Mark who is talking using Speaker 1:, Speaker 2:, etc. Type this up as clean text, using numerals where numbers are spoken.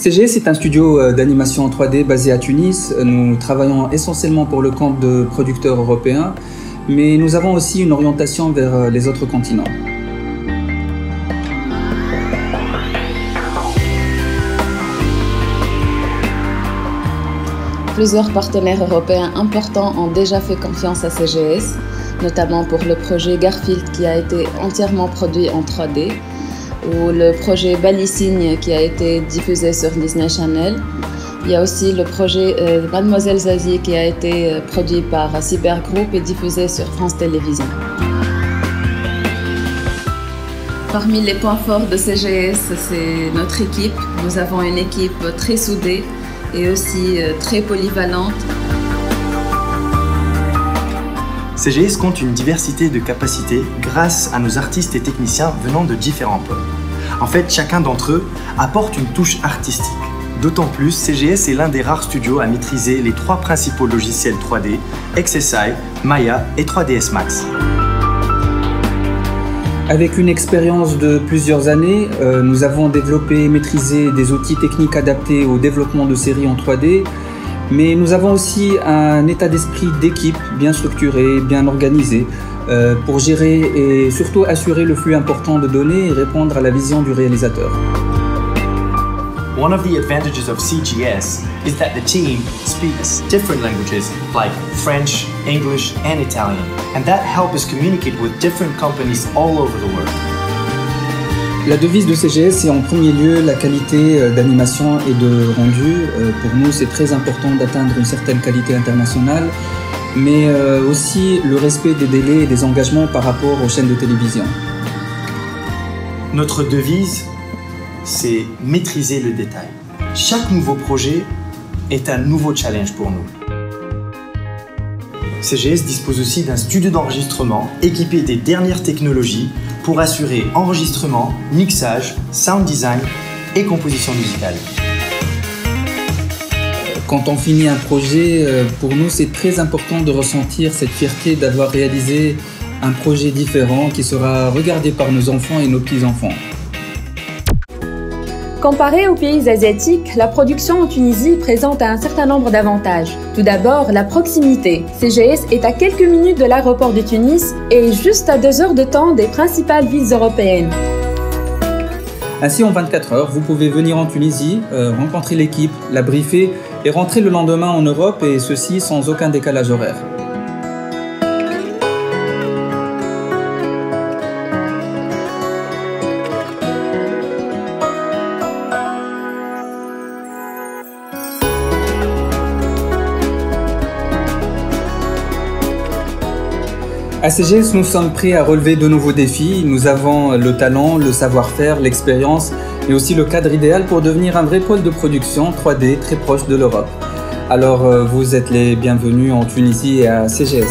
Speaker 1: CGS est un studio d'animation en 3D basé à Tunis. Nous travaillons essentiellement pour le compte de producteurs européens, mais nous avons aussi une orientation vers les autres continents.
Speaker 2: Plusieurs partenaires européens importants ont déjà fait confiance à CGS, notamment pour le projet Garfield qui a été entièrement produit en 3D, ou le projet Bali-Cygne qui a été diffusé sur Disney Channel. Il y a aussi le projet Mademoiselle Zazie qui a été produit par Cyber Group et diffusé sur France Télévisions. Parmi les points forts de CGS, c'est notre équipe. Nous avons une équipe très soudée et aussi très polyvalente.
Speaker 3: CGS compte une diversité de capacités grâce à nos artistes et techniciens venant de différents pôles. En fait, chacun d'entre eux apporte une touche artistique. D'autant plus, CGS est l'un des rares studios à maîtriser les 3 principaux logiciels 3D, XSI, Maya et 3ds Max.
Speaker 1: Avec une expérience de plusieurs années, nous avons développé et maîtrisé des outils techniques adaptés au développement de séries en 3D, mais nous avons aussi un état d'esprit d'équipe bien structuré, bien organisé, pour gérer et surtout assurer le flux important de données et répondre à la vision du réalisateur.
Speaker 3: One of the advantages of CGS is that the team speaks different languages like French, English, and Italian, and that helps us communicate with different companies all over the world.
Speaker 1: La devise de CGS, c'est en premier lieu la qualité d'animation et de rendu. Pour nous, c'est très important d'atteindre une certaine qualité internationale, mais aussi le respect des délais et des engagements par rapport aux chaînes de télévision.
Speaker 3: Notre devise, c'est maîtriser le détail. Chaque nouveau projet est un nouveau challenge pour nous. CGS dispose aussi d'un studio d'enregistrement équipé des dernières technologies pour assurer enregistrement, mixage, sound design et composition musicale.
Speaker 1: Quand on finit un projet, pour nous, c'est très important de ressentir cette fierté d'avoir réalisé un projet différent qui sera regardé par nos enfants et nos petits-enfants.
Speaker 4: Comparé aux pays asiatiques, la production en Tunisie présente un certain nombre d'avantages. Tout d'abord, la proximité. CGS est à quelques minutes de l'aéroport de Tunis et juste à 2 heures de temps des principales villes européennes.
Speaker 1: Ainsi, en 24 heures, vous pouvez venir en Tunisie, rencontrer l'équipe, la briefer et rentrer le lendemain en Europe, et ceci sans aucun décalage horaire. À CGS, nous sommes prêts à relever de nouveaux défis. Nous avons le talent, le savoir-faire, l'expérience, mais aussi le cadre idéal pour devenir un vrai pôle de production 3D très proche de l'Europe. Alors, vous êtes les bienvenus en Tunisie et à CGS.